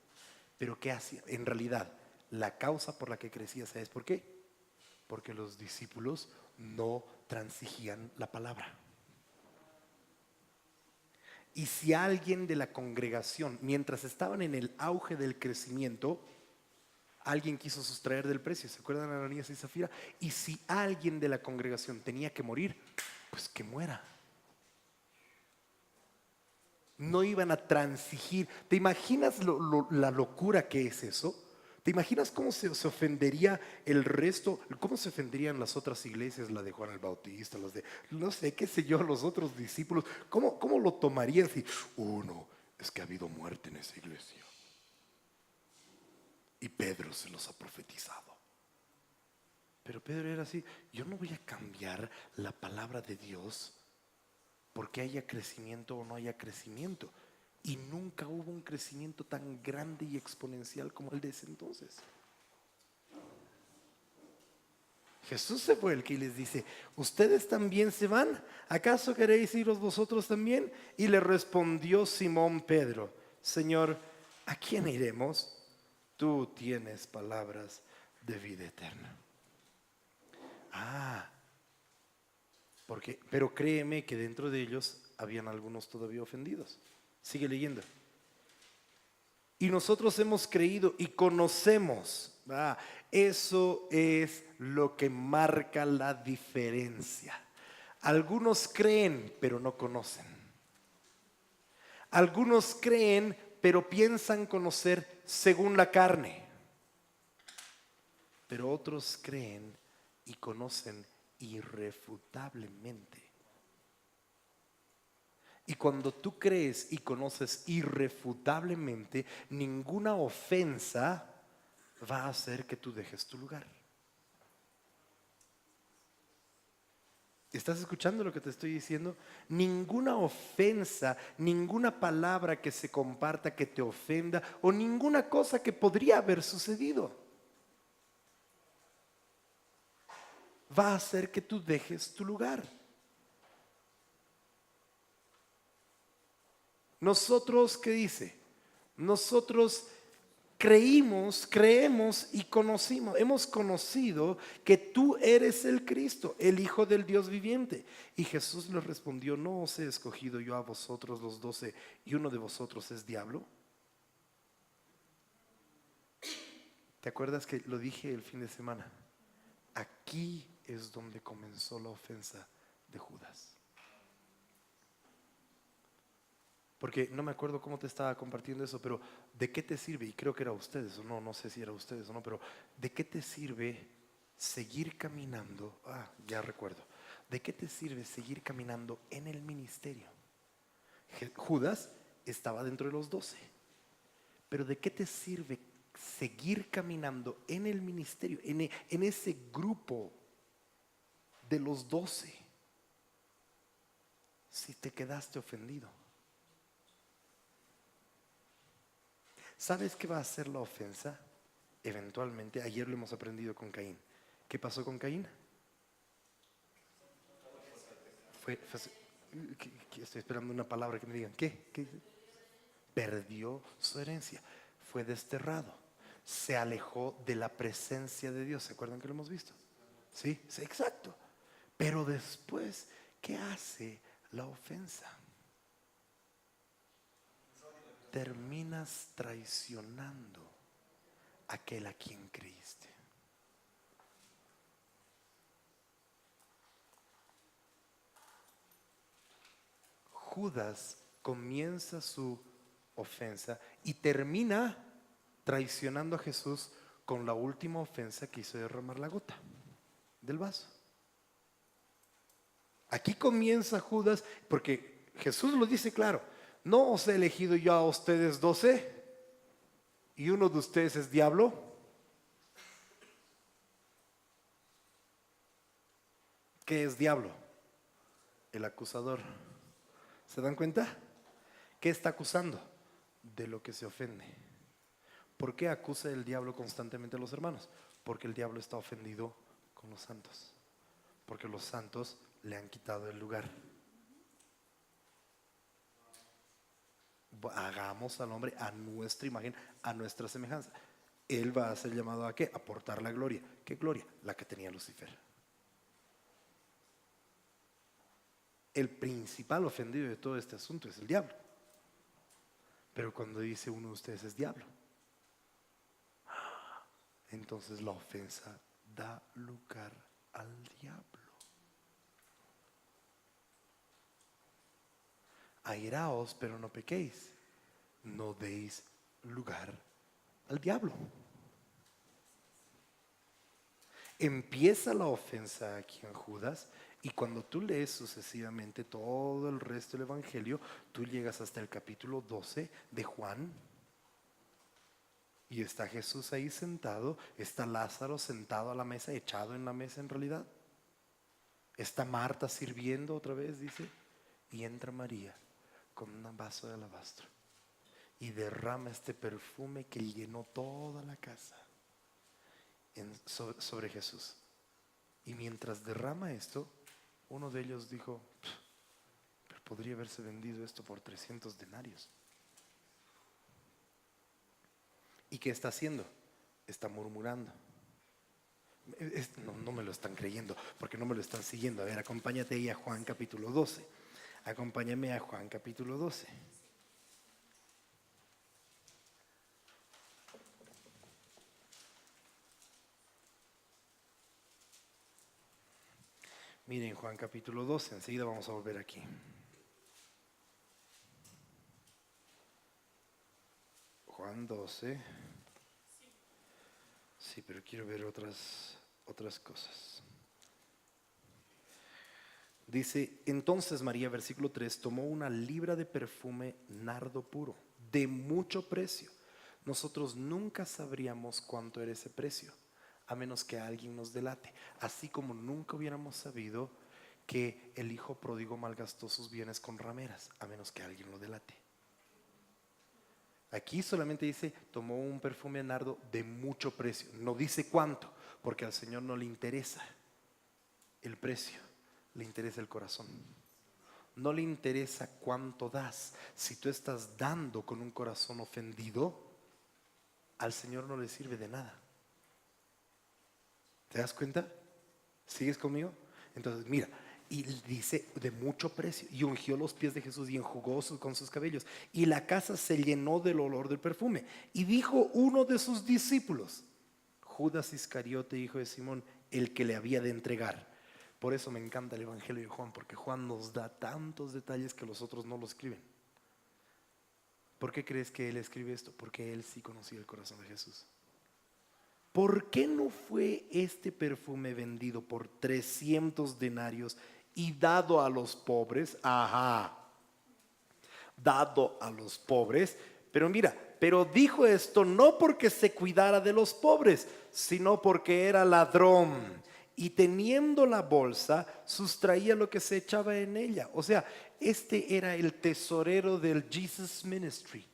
Pero ¿qué hacía? En realidad, la causa por la que crecía, ¿sabes por qué? Porque los discípulos no transigían la palabra. Y si alguien de la congregación, mientras estaban en el auge del crecimiento, alguien quiso sustraer del precio, ¿se acuerdan de Ananías y Zafira? Y si alguien de la congregación tenía que morir, pues que muera. No iban a transigir. ¿Te imaginas la locura que es eso? ¿Te imaginas cómo se ofendería el resto? ¿Cómo se ofenderían las otras iglesias? La de Juan el Bautista, los de, no sé, qué sé yo, los otros discípulos. ¿Cómo lo tomarían si, no, es que ha habido muerte en esa iglesia? Y Pedro se los ha profetizado. Pero Pedro era así: yo no voy a cambiar la palabra de Dios porque haya crecimiento o no haya crecimiento. Y nunca hubo un crecimiento tan grande y exponencial como el de ese entonces. Jesús se fue el que les dice: ¿ustedes también se van? ¿Acaso queréis iros vosotros también? Y le respondió Simón Pedro: Señor, ¿a quién iremos? Tú tienes palabras de vida eterna. Pero créeme que dentro de ellos habían algunos todavía ofendidos. Sigue leyendo. Y nosotros hemos creído y conocemos. Eso es lo que marca la diferencia. Algunos creen pero no conocen. Algunos creen pero piensan conocer según la carne. Pero otros creen y conocen irrefutablemente. Y cuando tú crees y conoces irrefutablemente, ninguna ofensa va a hacer que tú dejes tu lugar. ¿Estás escuchando lo que te estoy diciendo? Ninguna ofensa, ninguna palabra que se comparta que te ofenda, o ninguna cosa que podría haber sucedido va a hacer que tú dejes tu lugar. Nosotros, ¿qué dice? Nosotros creemos y conocimos, hemos conocido que tú eres el Cristo, el Hijo del Dios viviente. Y Jesús les respondió, ¿no os he escogido yo a vosotros los 12 y uno de vosotros es diablo? ¿Te acuerdas que lo dije el fin de semana? Aquí es donde comenzó la ofensa de Judas. Porque no me acuerdo cómo te estaba compartiendo eso, pero ¿de qué te sirve? Y creo que era ustedes o no, no sé si era ustedes o no, pero ¿de qué te sirve seguir caminando? Ya recuerdo. ¿De qué te sirve seguir caminando en el ministerio? Judas estaba dentro de los 12, pero ¿de qué te sirve seguir caminando en el ministerio, en ese grupo de los 12, si te quedaste ofendido? ¿Sabes qué va a ser la ofensa? Eventualmente, ayer lo hemos aprendido con Caín. ¿Qué pasó con Caín? Estoy esperando una palabra que me digan. ¿Qué? Perdió su herencia. Fue desterrado. Se alejó de la presencia de Dios. ¿Se acuerdan que lo hemos visto? Sí, exacto. Pero después, ¿qué hace la ofensa? Terminas traicionando a aquel a quien creíste. Judas comienza su ofensa y termina traicionando a Jesús con la última ofensa que hizo derramar la gota del vaso. Aquí comienza Judas, porque Jesús lo dice claro: ¿no os he elegido yo a ustedes 12 y uno de ustedes es diablo? ¿Qué es diablo? El acusador. ¿Se dan cuenta? ¿Qué está acusando? De lo que se ofende. ¿Por qué acusa el diablo constantemente a los hermanos? Porque el diablo está ofendido con los santos. Porque los santos le han quitado el lugar. Hagamos al hombre a nuestra imagen, a nuestra semejanza. Él va a ser llamado ¿a qué? A portar la gloria. ¿Qué gloria? La que tenía Lucifer. El principal ofendido de todo este asunto es el diablo. Pero cuando dice uno de ustedes es diablo, entonces la ofensa da lugar al diablo. Airaos, pero no pequéis. No deis lugar al diablo. Empieza la ofensa aquí en Judas, y cuando tú lees sucesivamente todo el resto del evangelio, tú llegas hasta el capítulo 12 de Juan, y está Jesús ahí sentado, está Lázaro sentado a la mesa, echado en la mesa en realidad, está Marta sirviendo otra vez, dice, y entra María con un vaso de alabastro y derrama este perfume que llenó toda la casa sobre Jesús. Y mientras derrama esto, uno de ellos dijo: pero podría haberse vendido esto por 300 denarios. ¿Y qué está haciendo? Está murmurando. No me lo están creyendo, porque no me lo están siguiendo. A ver, acompáñate ahí a Juan capítulo 12. Acompáñame a Juan capítulo 12. Miren, Juan capítulo 12, enseguida vamos a volver aquí. Juan 12. Sí, pero quiero ver otras cosas. Dice: entonces María, versículo 3, tomó una libra de perfume nardo puro, de mucho precio. Nosotros nunca sabríamos cuánto era ese precio, a menos que alguien nos delate. Así como nunca hubiéramos sabido que el hijo pródigo malgastó sus bienes con rameras, a menos que alguien lo delate. Aquí solamente dice: tomó un perfume nardo de mucho precio. No dice cuánto, porque al Señor no le interesa el precio, le interesa el corazón. No le interesa cuánto das. Si tú estás dando con un corazón ofendido, al Señor no le sirve de nada. ¿Te das cuenta? ¿Sigues conmigo? Entonces, mira, y dice de mucho precio, y ungió los pies de Jesús y enjugó con sus cabellos, y la casa se llenó del olor del perfume. Y dijo uno de sus discípulos, Judas Iscariote, hijo de Simón, el que le había de entregar. Por eso me encanta el Evangelio de Juan, porque Juan nos da tantos detalles que los otros no lo escriben. ¿Por qué crees que él escribe esto? Porque él sí conocía el corazón de Jesús. ¿Por qué no fue este perfume vendido por 300 denarios y dado a los pobres? Ajá, dado a los pobres. Pero mira, pero dijo esto no porque se cuidara de los pobres, sino porque era ladrón. Y teniendo la bolsa, sustraía lo que se echaba en ella. O sea, este era el tesorero del Jesus Ministry.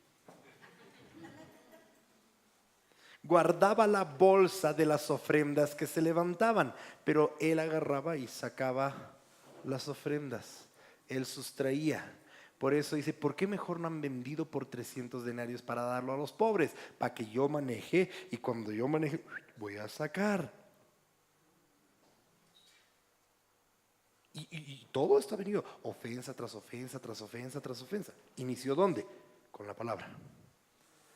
Guardaba la bolsa de las ofrendas que se levantaban, pero él agarraba y sacaba las ofrendas. Él sustraía. Por eso dice, ¿por qué mejor no han vendido por 300 denarios para darlo a los pobres? Para que yo maneje, y cuando yo maneje, voy a sacar. Y todo está venido, ofensa tras ofensa, tras ofensa, tras ofensa. ¿Inició dónde? Con la palabra.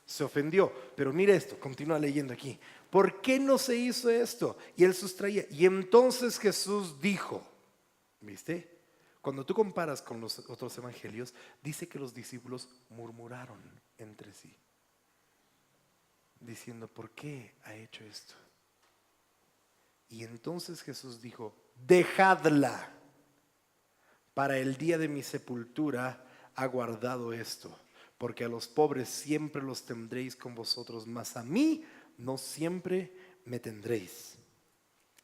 Se ofendió, pero mira esto, continúa leyendo aquí. ¿Por qué no se hizo esto? Y él sustraía. Y entonces Jesús dijo, ¿viste? Cuando tú comparas con los otros evangelios, dice que los discípulos murmuraron entre sí, diciendo, ¿por qué ha hecho esto? Y entonces Jesús dijo, dejadla, para el día de mi sepultura ha guardado esto, porque a los pobres siempre los tendréis con vosotros, mas a mí no siempre me tendréis.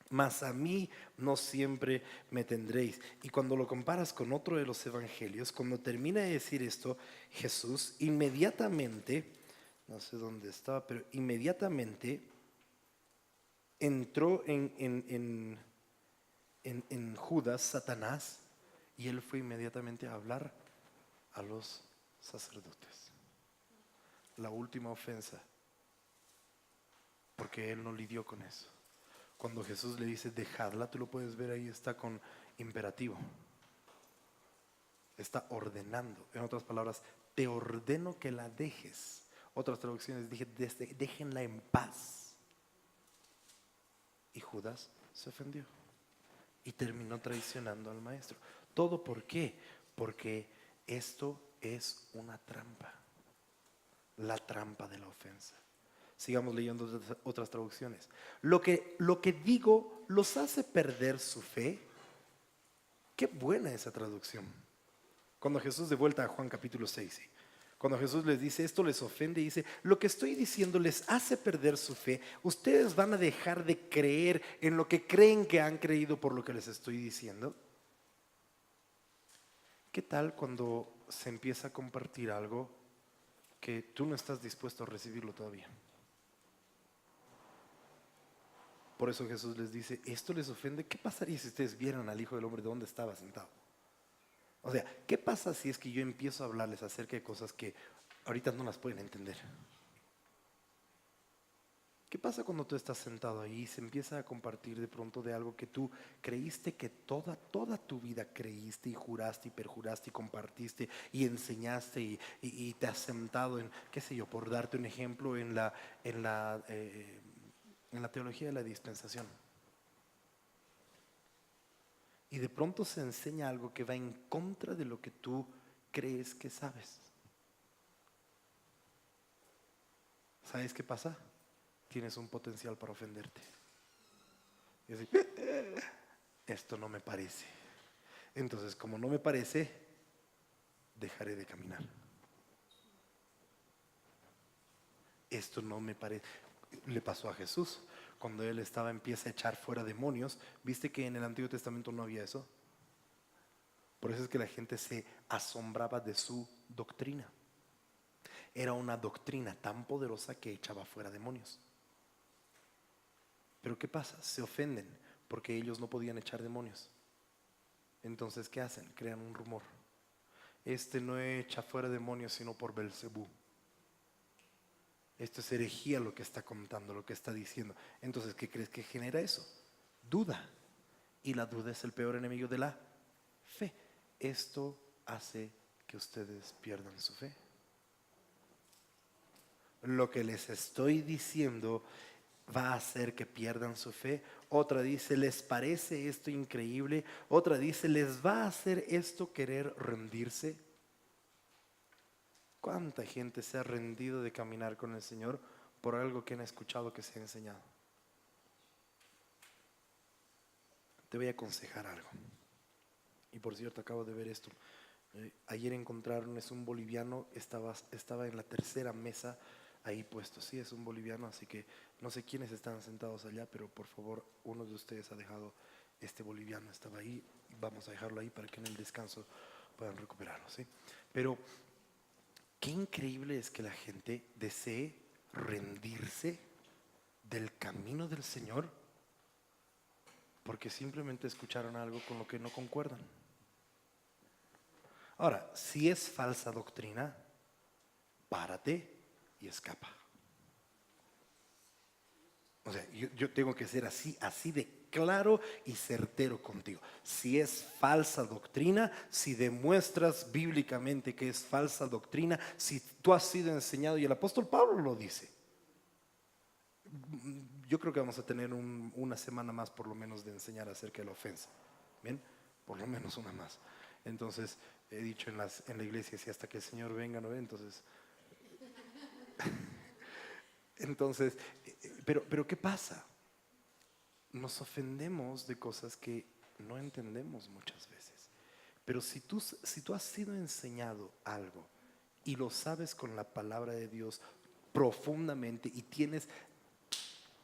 Mas a mí no siempre me tendréis. Y cuando lo comparas con otro de los evangelios, cuando termina de decir esto, Jesús inmediatamente, no sé dónde estaba, pero inmediatamente entró en Judas, Satanás, y él fue inmediatamente a hablar a los sacerdotes. La última ofensa, porque él no lidió con eso. Cuando Jesús le dice dejadla, tú lo puedes ver ahí, está con imperativo. Está ordenando. En otras palabras, te ordeno que la dejes. Otras traducciones dije, déjenla en paz. Y Judas se ofendió y terminó traicionando al maestro. ¿Todo por qué? Porque esto es una trampa. La trampa de la ofensa. Sigamos leyendo otras traducciones. Lo que digo los hace perder su fe. Qué buena esa traducción. Cuando Jesús, de vuelta a Juan capítulo 6, ¿sí? Cuando Jesús les dice, esto les ofende, dice, lo que estoy diciendo les hace perder su fe. Ustedes van a dejar de creer en lo que creen que han creído por lo que les estoy diciendo. ¿Qué tal cuando se empieza a compartir algo que tú no estás dispuesto a recibirlo todavía? Por eso Jesús les dice, esto les ofende. ¿Qué pasaría si ustedes vieran al Hijo del Hombre de dónde estaba sentado? O sea, ¿qué pasa si es que yo empiezo a hablarles acerca de cosas que ahorita no las pueden entender? ¿Qué pasa cuando tú estás sentado ahí y se empieza a compartir de pronto de algo que tú creíste que toda tu vida creíste y juraste y perjuraste y compartiste y enseñaste y te has sentado en, qué sé yo, por darte un ejemplo, en la teología de la dispensación? Y de pronto se enseña algo que va en contra de lo que tú crees que sabes. ¿Sabes qué pasa? Tienes un potencial para ofenderte. Y decir, esto no me parece. Entonces, como no me parece, dejaré de caminar. Esto no me parece. Le pasó a Jesús. Cuando él empieza a echar fuera demonios, ¿viste que en el Antiguo Testamento no había eso? Por eso es que la gente se asombraba de su doctrina. Era una doctrina tan poderosa que echaba fuera demonios. Pero ¿qué pasa? Se ofenden porque ellos no podían echar demonios. Entonces, ¿qué hacen? Crean un rumor. Este no echa fuera demonios sino por Belcebú. esto es herejía lo que está contando, lo que está diciendo. Entonces, ¿qué crees que genera eso? Duda. Y la duda es el peor enemigo de la fe. Esto hace que ustedes pierdan su fe. Lo que les estoy diciendo va a hacer que pierdan su fe. Otra dice, ¿les parece esto increíble? Otra dice, ¿les va a hacer esto querer rendirse? ¿Cuánta gente se ha rendido de caminar con el Señor por algo que han escuchado que se ha enseñado? Te voy a aconsejar algo. Y por cierto, acabo de ver esto. Ayer encontraron, es un boliviano, estaba en la tercera mesa ahí puesto. Sí, es un boliviano, así que no sé quiénes están sentados allá, pero por favor, uno de ustedes ha dejado este boliviano, estaba ahí. Vamos a dejarlo ahí para que en el descanso puedan recuperarlo, ¿sí? Pero qué increíble es que la gente desee rendirse del camino del Señor porque simplemente escucharon algo con lo que no concuerdan. Ahora, si es falsa doctrina, párate y escapa. O sea, yo tengo que ser así de claro y certero contigo. Si es falsa doctrina, si demuestras bíblicamente que es falsa doctrina, si tú has sido enseñado, y el apóstol Pablo lo dice. Yo creo que vamos a tener una semana más por lo menos de enseñar acerca de la ofensa. ¿Bien? Por lo menos una más. Entonces, he dicho en la iglesia, si hasta que el Señor venga, ¿no? Entonces, pero ¿qué pasa? Nos ofendemos de cosas que no entendemos muchas veces. Pero si tú has sido enseñado algo y lo sabes con la palabra de Dios profundamente y tienes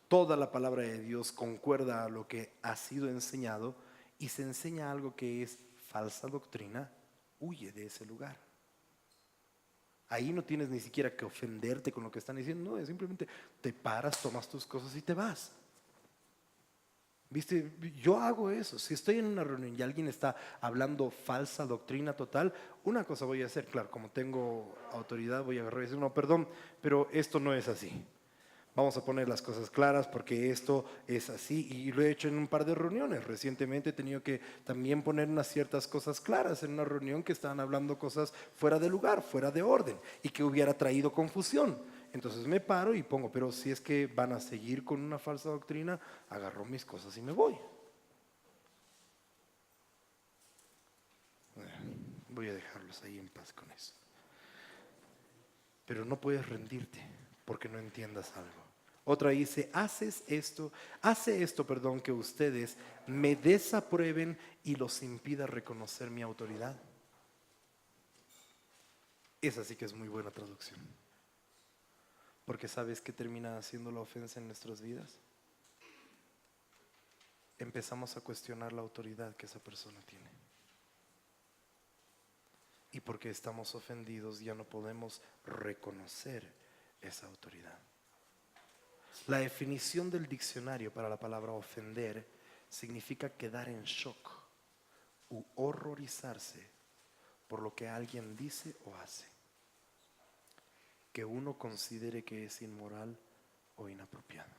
toda la palabra de Dios concuerda a lo que ha sido enseñado y se enseña algo que es falsa doctrina, huye de ese lugar. Ahí no tienes ni siquiera que ofenderte con lo que están diciendo, no, es simplemente te paras, tomas tus cosas y te vas. ¿Viste? Yo hago eso. Si estoy en una reunión y alguien está hablando falsa doctrina total, una cosa voy a hacer, claro, como tengo autoridad, voy a agarrar y decir, no, perdón, pero esto no es así. Vamos a poner las cosas claras porque esto es así y lo he hecho en un par de reuniones. Recientemente he tenido que también poner unas ciertas cosas claras en una reunión que estaban hablando cosas fuera de lugar, fuera de orden y que hubiera traído confusión. Entonces me paro y pongo, pero si es que van a seguir con una falsa doctrina, agarro mis cosas y me voy. Voy a dejarlos ahí en paz con eso. Pero no puedes rendirte porque no entiendas algo. Otra dice, hace esto, que ustedes me desaprueben y los impida reconocer mi autoridad. Esa sí que es muy buena traducción. Porque ¿sabes qué termina haciendo la ofensa en nuestras vidas? Empezamos a cuestionar la autoridad que esa persona tiene. Y porque estamos ofendidos ya no podemos reconocer esa autoridad. La definición del diccionario para la palabra ofender significa quedar en shock u horrorizarse por lo que alguien dice o hace, que uno considere que es inmoral o inapropiado.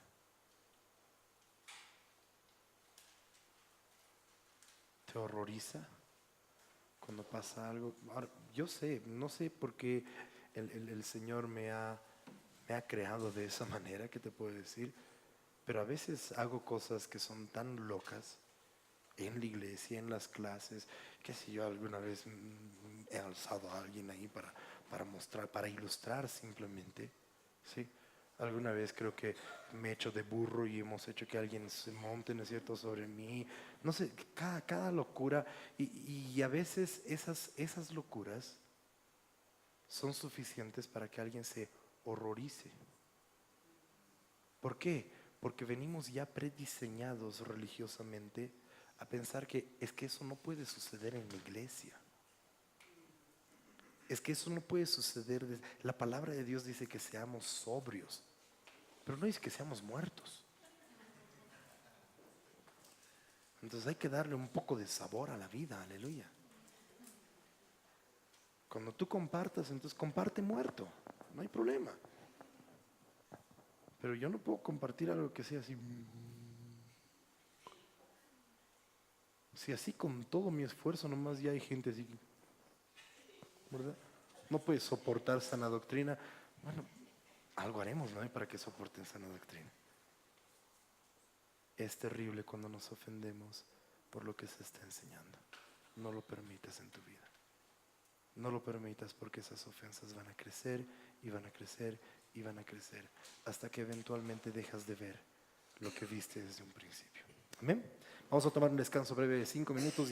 ¿Te horroriza cuando pasa algo? Ahora, yo sé, no sé por qué el Señor me ha creado de esa manera, ¿qué te puedo decir? Pero a veces hago cosas que son tan locas en la iglesia, en las clases, que si yo alguna vez he alzado a alguien ahí para mostrar, para ilustrar simplemente, ¿sí? Alguna vez creo que me he hecho de burro y hemos hecho que alguien se monte, ¿no es cierto?, sobre mí. No sé, cada locura. Y a veces esas locuras son suficientes para que alguien se horrorice. ¿Por qué? Porque venimos ya prediseñados religiosamente a pensar que es que eso no puede suceder en la iglesia. Es que eso no puede suceder. La palabra de Dios dice que seamos sobrios, pero no dice que seamos muertos. Entonces hay que darle un poco de sabor a la vida, aleluya. Cuando tú compartas, entonces comparte muerto, no hay problema. Pero yo no puedo compartir algo que sea así. Si así con todo mi esfuerzo nomás ya hay gente así, ¿verdad? No puede soportar sana doctrina. Bueno, algo haremos, ¿no? Para que soporten sana doctrina. Es terrible cuando nos ofendemos por lo que se está enseñando. No lo permitas en tu vida. No lo permitas porque esas ofensas van a crecer y van a crecer y van a crecer hasta que eventualmente dejas de ver lo que viste desde un principio. Amén. Vamos a tomar un descanso breve de 5 minutos.